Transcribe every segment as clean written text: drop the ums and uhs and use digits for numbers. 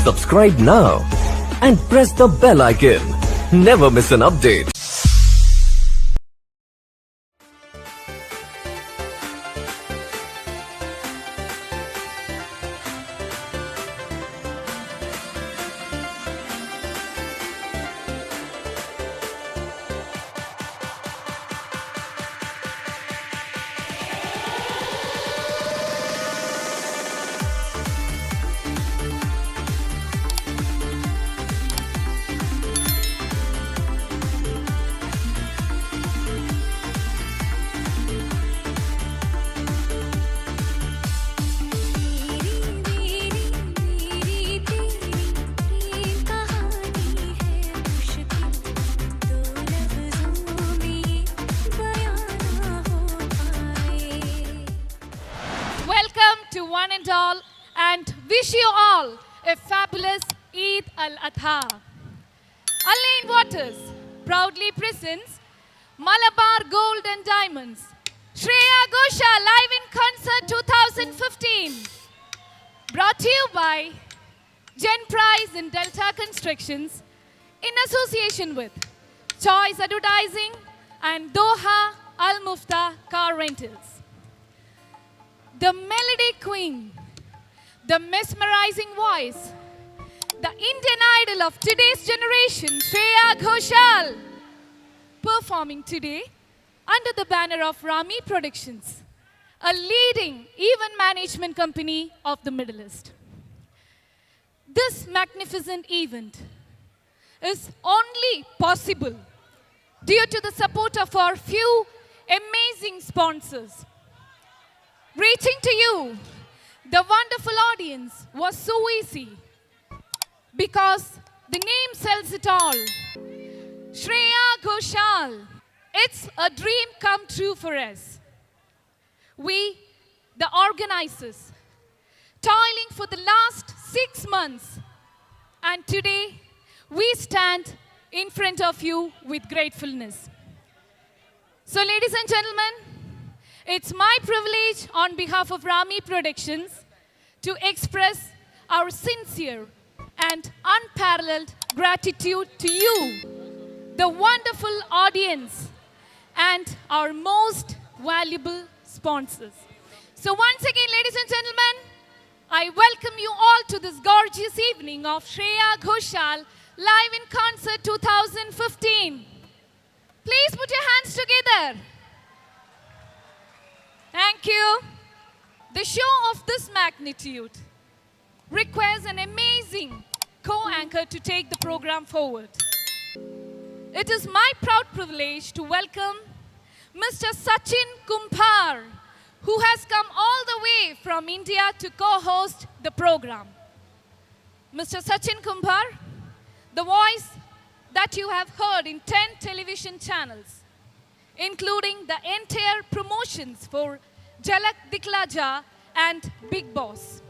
Subscribe now and press the bell icon. Never miss an update. To one and all, and wish you all a fabulous Eid al-Adha. Alain Waters proudly presents Malabar Gold and Diamonds, Shreya Ghoshal live in concert 2015. Brought to you by Gen Prize and Delta Constructions in association with Choice Advertising and Doha Al Mufta Car Rentals. The melody queen, the mesmerizing voice, the Indian idol of today's generation, Shreya Ghoshal, performing today under the banner of Rami Productions, a leading event management company of the Middle East. This magnificent event is only possible due to the support of our few amazing sponsors. Reaching to you, the wonderful audience, was so easy because the name sells it all. Shreya Ghoshal, it's a dream come true for us. We, the organizers, toiling for the last 6 months, and today we stand in front of you with gratefulness. So, ladies and gentlemen, it's my privilege on behalf of Rami Productions to express our sincere and unparalleled gratitude to you, the wonderful audience, and our most valuable sponsors. So once again, ladies and gentlemen, I welcome you all to this gorgeous evening of Shreya Ghoshal live in concert 2015. Please put your hands together. Thank you. The show of this magnitude requires an amazing co-anchor to take the program forward. It is my proud privilege to welcome Mr. Sachin Kumar, who has come all the way from India to co-host the program. Mr. Sachin Kumar, the voice that you have heard in 10 television channels, including the entire promotions for Jhalak Dikhla Ja and Bigg Boss.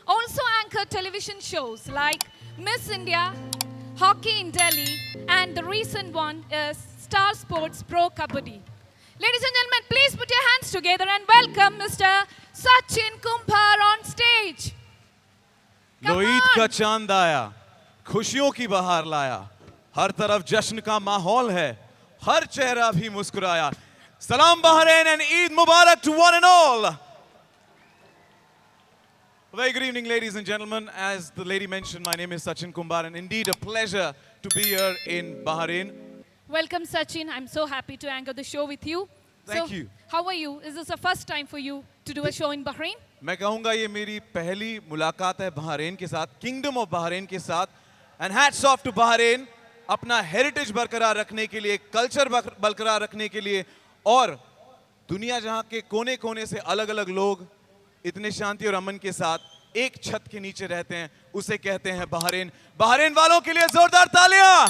Also anchored television shows like Miss India, Hockey in Delhi, and the recent one is Star Sports Pro Kabaddi. Ladies and gentlemen, please put your hands together and welcome Mr. Sachin Kumar on stage. लो ईद का चांद आया, खुशियों की बहार लाया, हर तरफ जश्न का माहौल है, हर चेहरा भी मुस्कुराया. Salam Bahrain and Eid Mubarak to one and all. A very good evening, ladies and gentlemen. As the lady mentioned, my name is Sachin Kumar, and indeed a pleasure to be here in Bahrain. Welcome, Sachin. I'm so happy to anchor the show with you. Thank you. How are you? Is this the first time for you to do a show in Bahrain? मैं कहूँगा ये मेरी पहली मुलाकात है Bahrain के साथ, kingdom of Bahrain के साथ. And hats off to Bahrain, अपना हेरिटेज बरकरार रखने के लिए, कल्चर बरकरार रखने के लिए, और दुनिया जहाँ के कोने कोने से अलग अलग लोग इतने शांति और अमन के साथ एक छत के नीचे रहते हैं, उसे कहते हैं बहरीन. बहरीन वालों के लिए जोरदार तालियां.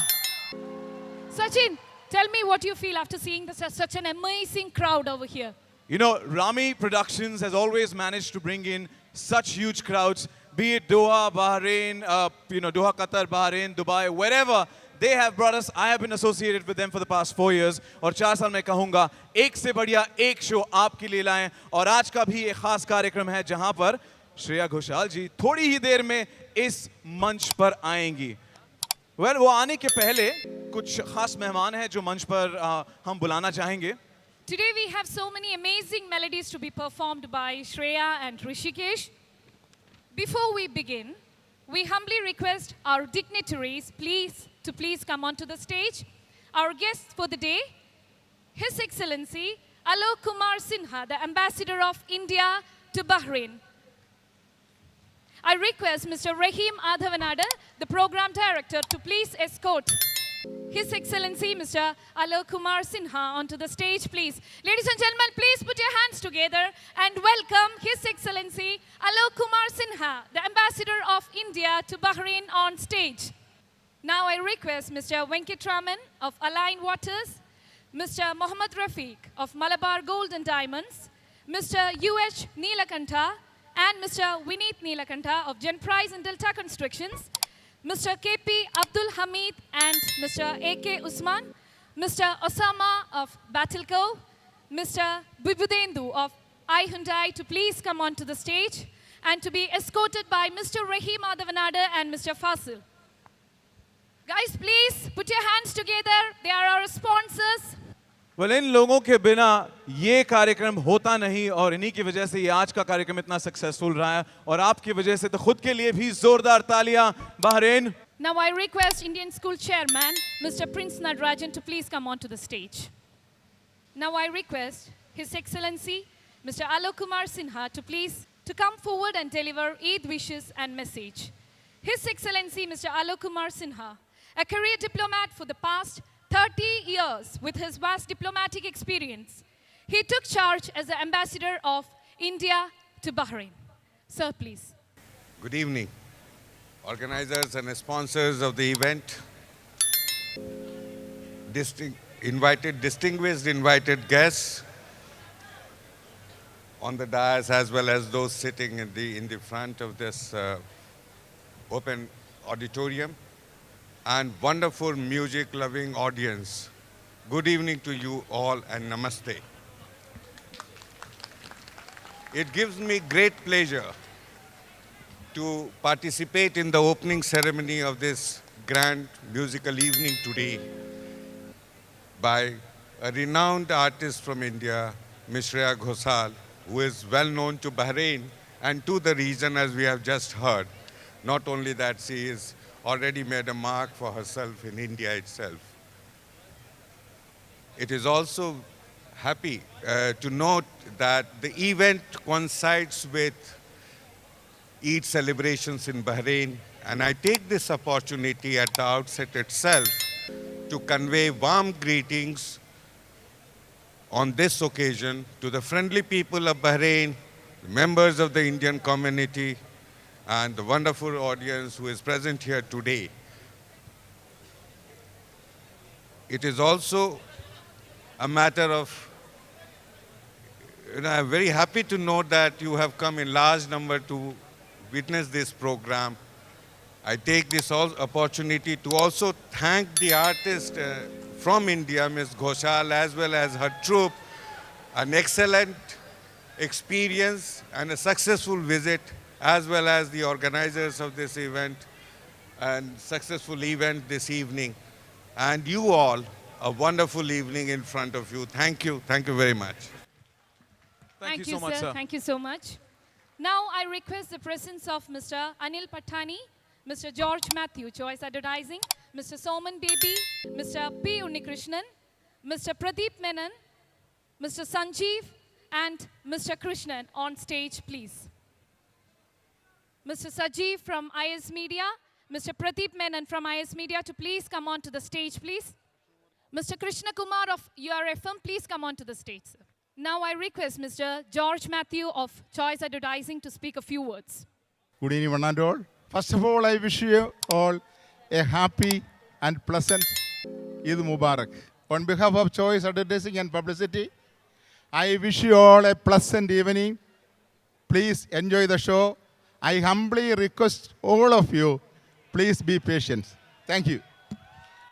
Sachin, tell me what you feel after seeing such an amazing crowd over here. You know, Rami Productions has always managed to bring in such huge crowds, be it Doha, Bahrain, Doha, Qatar, Bahrain, Dubai, wherever. They have brought us. I have been associated with them for the past 4 years. और 4 साल मैं कहूँगा एक से बढ़िया एक show आपके लिए लाएं. और आज का भी एक खास कार्यक्रम है जहाँ पर श्रेया घोषाल जी थोड़ी ही देर में इस मंच पर आएंगी। वो आने के पहले कुछ खास मेहमान हैं जो मंच पर हम बुलाना चाहेंगे। Today we have so many amazing melodies to be performed by Shreya and Rishikesh. Before we begin, we humbly request our dignitaries to please come onto the stage. Our guests for the day, His Excellency Alok Kumar Sinha, the Ambassador of India to Bahrain. I request Mr. Rahim Adhavanada, the Program Director, to please escort His Excellency Mr. Alok Kumar Sinha onto the stage, please. Ladies and gentlemen, please put your hands together and welcome His Excellency Alok Kumar Sinha, the Ambassador of India to Bahrain, on stage. Now I request Mr. Venkatraman of Align Waters, Mr. Mohammad Rafiq of Malabar Gold and Diamonds, Mr. U.H. Neelakantha and Mr. Vineet Neelakantha of Gen Prize and Delta Constructions, Mr. K.P. Abdul Hamid and Mr. A.K. Usman, Mr. Osama of Battleco, Mr. Bibudendu of I Hyundai to please come onto the stage and to be escorted by Mr. Rahim Adhavanada and Mr. Fasil. Guys, please put your hands together. They are our sponsors. well, इन लोगों के बिना ये कार्यक्रम होता नहीं और इन्हीं की वजह से ये आज का कार्यक्रम इतना सक्सेसफुल रहा है और आपकी वजह से तो खुद के लिए भी जोरदार तालियां Bahrain. Now I request Indian School Chairman Mr. Prince Nadarajan to please come onto the stage. Now I request His Excellency Mr. Alok Kumar Sinha to come forward and deliver Eid wishes and message. His Excellency Mr. Alok Kumar Sinha, a career diplomat for the past 30 years with his vast diplomatic experience, he took charge as the Ambassador of India to Bahrain. Sir, please. Good evening, organizers and sponsors of the event, distinguished invited guests on the dais, as well as those sitting in the front of this open auditorium, and wonderful music-loving audience. Good evening to you all and namaste. It gives me great pleasure to participate in the opening ceremony of this grand musical evening today by a renowned artist from India, Ms. Shreya Ghoshal, who is well known to Bahrain and to the region, as we have just heard. Not only that, she has already made a mark for herself in India itself. It is also happy to note that the event coincides with Eid celebrations in Bahrain, and I take this opportunity at the outset itself to convey warm greetings on this occasion to the friendly people of Bahrain, members of the Indian community, and the wonderful audience who is present here today. It is also a matter of, I'm very happy to note that you have come in large number to witness this program. I take this opportunity to also thank the artist from India, Ms. Ghoshal, as well as her troupe, an excellent experience and a successful visit, as well as the organizers of this event and successful event this evening. And you all, a wonderful evening in front of you. Thank you. Thank you very much. Thank you so much, sir. Thank you so much. Now I request the presence of Mr. Anil Patani, Mr. George Matthew, Choice Advertising, Mr. Soman Baby, Mr. P. Unnikrishnan, Mr. Pradeep Menon, Mr. Sanjeev, and Mr. Krishnan on stage, please. Mr. Sajeev from IS Media, Mr. Pradeep Menon from IS Media to please come on to the stage, please. Mr. Krishna Kumar of URFM, please come on to the stage, sir. Now I request Mr. George Matthew of Choice Advertising to speak a few words. Good evening, one and all. First of all, I wish you all a happy and pleasant Eid Mubarak. On behalf of Choice Advertising and Publicity, I wish you all a pleasant evening. Please enjoy the show. I humbly request all of you, please be patient. Thank you.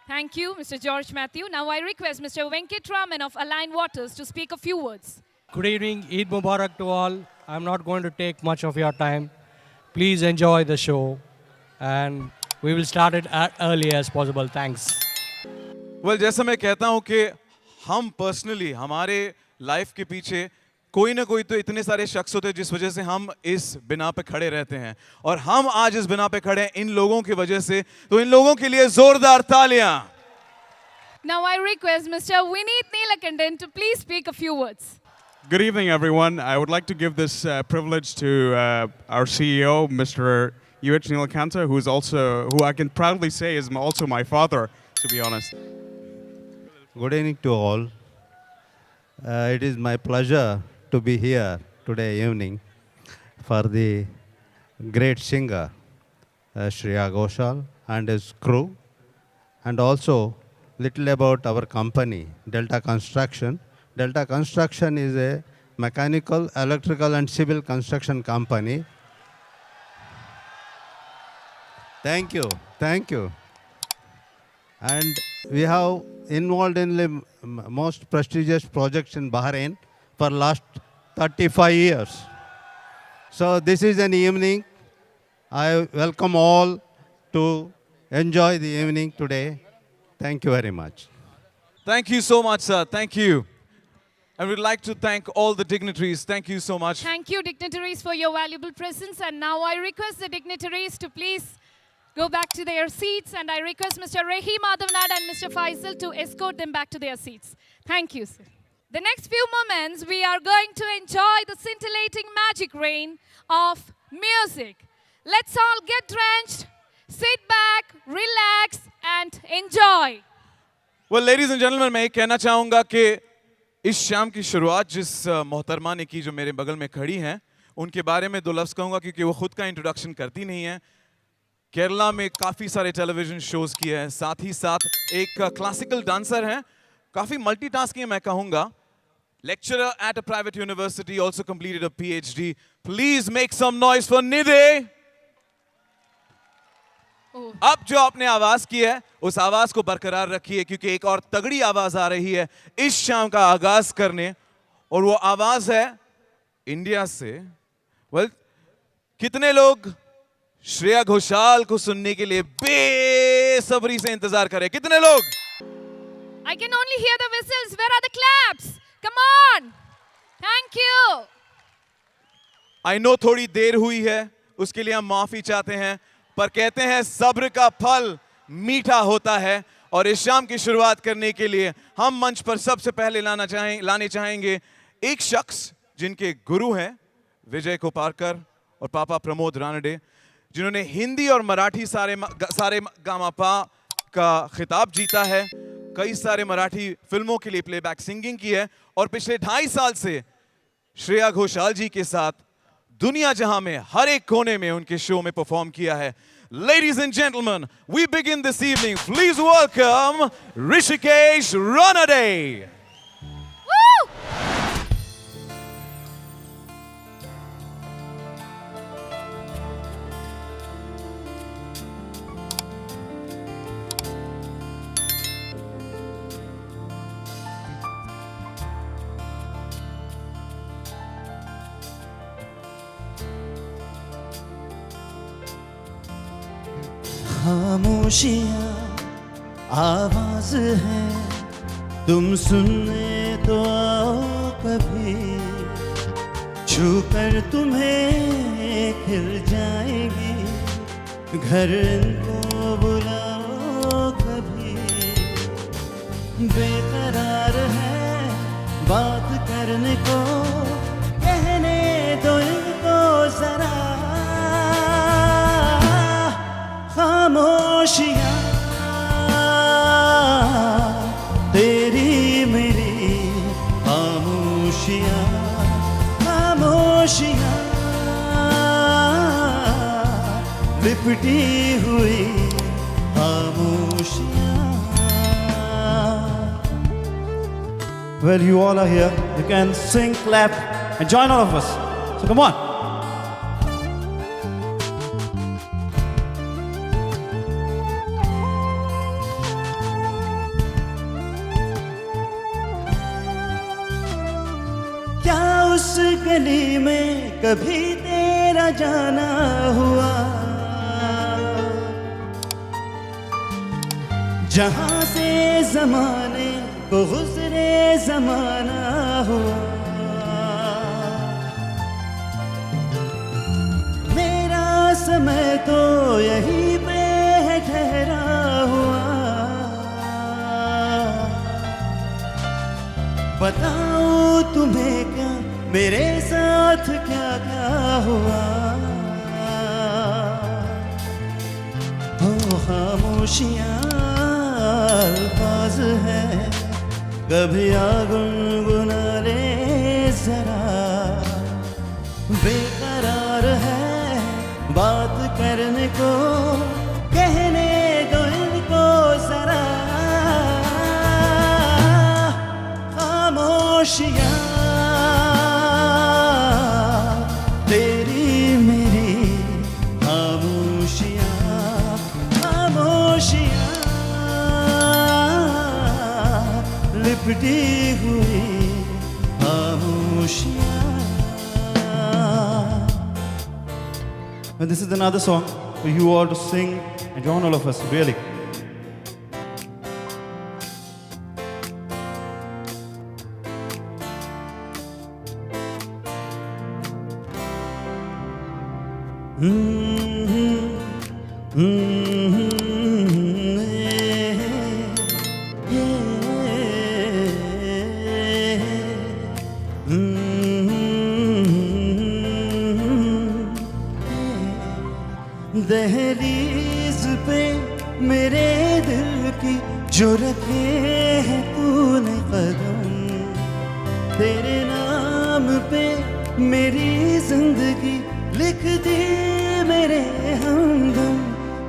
Thank you, Mr. George Matthew. Now I request Mr. Venkatraman of Align Waters to speak a few words. Good evening, Eid Mubarak to all. I'm not going to take much of your time. Please enjoy the show. and we will start it as early as possible. Thanks. well, जैसा मैं कहता हूं कि हम personally हमारे life के पीछे कोई ना कोई तो इतने सारे शख्स होते हैं जिस वजह से हम इस बिना पे खड़े रहते हैं, और हम आज इस बिना पे खड़े हैं इन लोगों की वजह से, तो इन लोगों के लिए जोरदार तालियां. Now I request Mr. Vineet Neelakandan to please speak a few words. Good evening, everyone. I would like to give this privilege to our CEO, Mr. UH Neelakanta, who I can proudly say is also my father, to be honest. Good evening to all. It is my pleasure to be here today evening for the great singer Shreya Ghoshal and his crew, and also little about our company, Delta Construction. Delta Construction is a mechanical, electrical and civil construction company. Thank you, thank you. And we have involved in the most prestigious projects in Bahrain for last 35 years. So this is an evening. I welcome all to enjoy the evening today. Thank you very much. Thank you so much, sir. Thank you. And we'd like to thank all the dignitaries. Thank you so much. Thank you, dignitaries, for your valuable presence. And now I request the dignitaries to please go back to their seats. And I request Mr. Rehi Madhavnad and Mr. Faisal to escort them back to their seats. Thank you, sir. The next few moments, we are going to enjoy the scintillating magic rain of music. Let's all get drenched, sit back, relax, and enjoy. Well, ladies and gentlemen, मैं ये कहना चाहूँगा कि इस शाम की शुरुआत जिस मोहतरमा ने की जो मेरे बगल में खड़ी हैं, उनके बारे में दो लफ्ज़ कहूँगा क्योंकि वो खुद का इंट्रोडक्शन करती नहीं है. केरला में काफ़ी सारे टेलीविज़न शोज़ किए हैं, साथ ही साथ एक क्लासिकल डांसर हैं, काफ़ी मल्टीटास्किंग मैं कहूँगा. Lecturer at a private university, also completed a PhD. Please make some noise for Nidhi. अब जो आपने आवाज की है उस आवाज को बरकरार रखिए क्योंकि एक और तगड़ी आवाज आ रही है इस शाम का आगाज करने, और वो आवाज है इंडिया से. वेल, कितने लोग श्रेया घोषाल को सुनने के लिए बेसब्री से इंतजार करें? कितने लोग? I can only hear the whistles. Where are the claps? Come on. Thank you. I know थोड़ी देर हुई है, उसके लिए हम माफी चाहते हैं, पर कहते हैं सब्र का फल मीठा होता है. और इस शाम की शुरुआत करने के लिए हम मंच पर सबसे पहले लाने चाहेंगे एक शख्स जिनके गुरु हैं विजय कोपारकर और पापा प्रमोद रानडे, जिन्होंने हिंदी और मराठी सारे गामापा का खिताब जीता है, कई सारे मराठी फिल्मों के लिए प्लेबैक सिंगिंग की है, और पिछले 2.5 साल से श्रेया घोषाल जी के साथ दुनिया जहां में हर एक कोने में उनके शो में परफॉर्म किया है. Ladies and gentlemen, we begin this evening. Please welcome Rishikesh Ranade. Woo! खामोशियाँ आवाज है, तुम सुनने तो आओ कभी, छू कर तुम्हें खिल जाएंगी, घर इनको बुलाओ कभी. बेकरार है बात करने को, कहने दो इनको जरा. खामोशियाँ तेरी मेरी खामोशियाँ, खामोशियाँ लिपटी हुई खामोशियाँ. Well, you all are here. You can sing, clap, and join all of us. So come on. उस गली में कभी तेरा जाना हुआ, जहां से जमाने को गुजरे जमाना हुआ, मेरा समय तो यहीं पे है ठहरा हुआ। बताऊं तुम्हें क्या मेरे साथ क्या क्या हुआ, हो खामोशियाँ अल्फाज है, कभी आ गुनगुना ले जरा, बेकरार है बात करने को, कहने दो इनको जरा, खामोशियाँ तेरी मेरी खामोशियाँ, खामोशियाँ लिपटी हुई खामोशियाँ। And this is another song for you all to sing and join all of us, really. दहलीज पे मेरे दिल की जो रखे हैं तूने कदम, तेरे नाम पे मेरी जिंदगी लिख दी मेरे हमदम।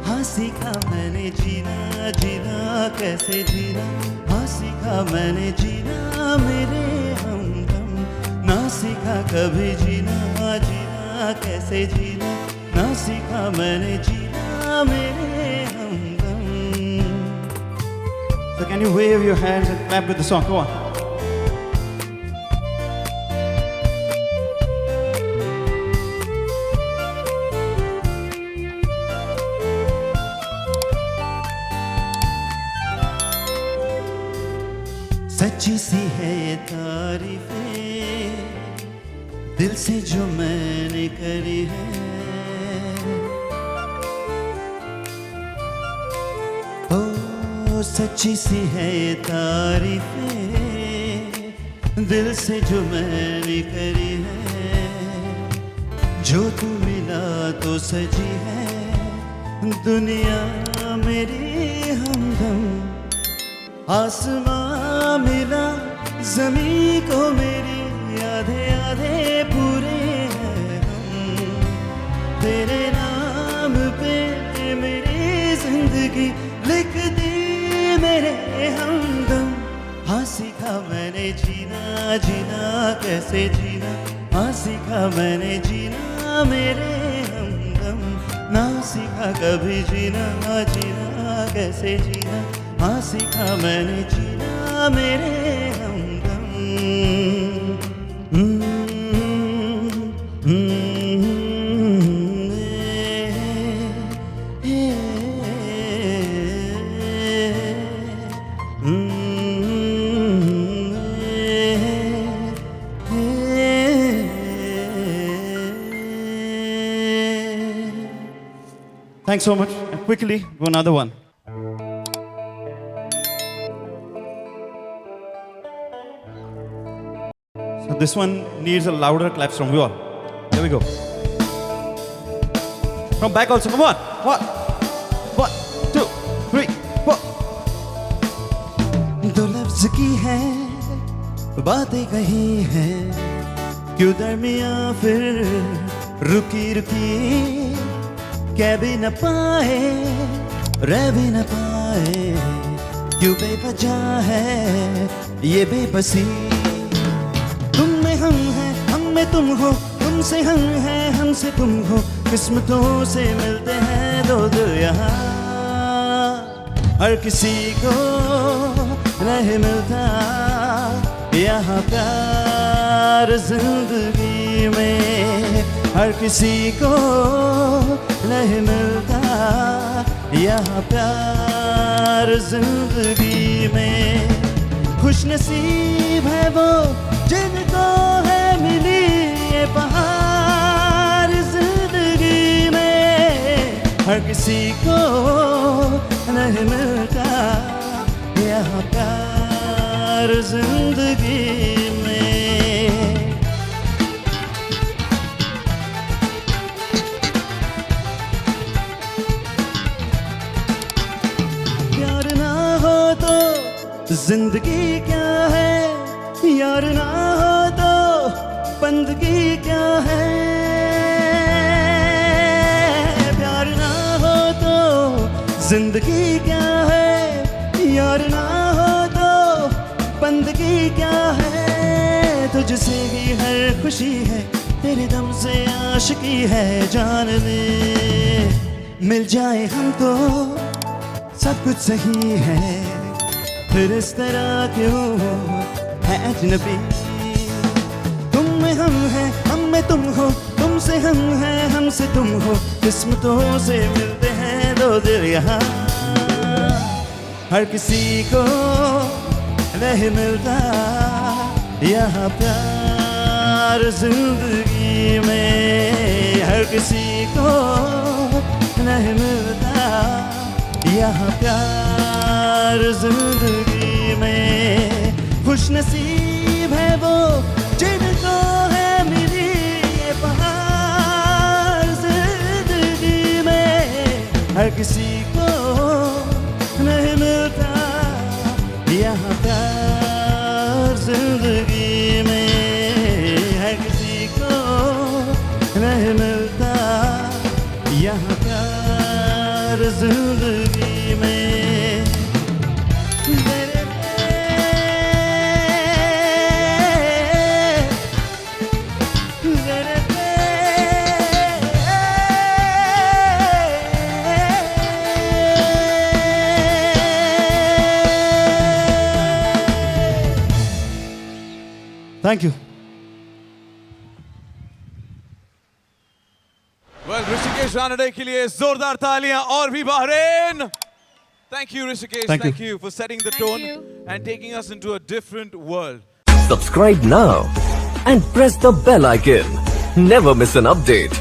हाँ सीखा मैंने जीना जीना कैसे जीना, हाँ सीखा मैंने जीना मेरे हमदम। ना सीखा कभी जीना जीना कैसे जीना, ना सीखा मैंने जीना मेरे हमदम। So can you wave your hands and clap with the song? Come on. सच्ची सी है ये तारीफें दिल से जो मैंने करी है, ओ सच्ची सी है ये तारीफें दिल से जो मैंने करी है। जो तू मिला तो सजी है दुनिया मेरी हमदम। आसमां मिला ज़मीं को मेरी आधे आधे पूरे हैं हम। तेरे नाम पे मेरी जिंदगी लिख दी मेरे हमदम। हाँ सीखा मैंने जीना जीना कैसे जीना, हाँ सीखा मैंने जीना मेरे हमदम। ना सीखा कभी जीना जीना कैसे जीना, हाँ सीखा मैंने जीना मेरे हमदम। Thanks so much. And quickly, go another one. So this one needs a louder claps from you all. Here we go. From back also, come on. 1, 2, 3, 4. दो लफ्ज की है बातें कही है, क्यों दरमियां फिर रुकी रुकी। कह भी न पाए रह भी न पाए, क्यों बेवजह है ये बेबसी। तुम में हम हैं हम में तुम हो, तुमसे हम हैं हमसे तुम हो। किस्मतों से मिलते हैं दो दिल यहाँ, हर किसी को नहीं मिलता यहाँ प्यार जिंदगी में। हर किसी को नहीं मिलता यहाँ प्यार प्यार जिंदगी में। खुश नसीब है वो जिनको है मिली ये बहार जिंदगी में। हर किसी को नहीं मिलता यहाँ प्यार जिंदगी में। प्यार ना हो तो जिंदगी क्या है, यार ना हो तो बंदगी क्या है। प्यार ना हो तो जिंदगी क्या है, यार ना हो तो बंदगी क्या है। तुझसे ही हर खुशी है, तेरे दम से आशिकी है। जान ले मिल जाए हमको सब कुछ सही है, फिर इस तरह क्यों है अजनबी। तुम में हम हैं, हम में तुम हो, तुमसे हम हैं, हमसे तुम हो। किस्मतों से मिलते हैं दो दिल यहाँ। हर किसी को नहीं मिलता यहाँ प्यार जिंदगी में। हर किसी को नहीं मिलता यहाँ प्यार जिंदगी में। खुश नसीब है वो जिनको है मिली ये बहार जिंदगी में। हर किसी को नहीं मिलता यहाँ प्यार जिंदगी में। हर किसी को नहीं मिलता यहाँ प्यार जिंदगी में। Thank you. Well, Rishikesh Ranade के लिए जोरदार तालियां और भी Bahrain. Thank you, Rishikesh. Thank you for setting the Thank tone you. and taking us into a different world. Subscribe now and press the bell icon. Never miss an update.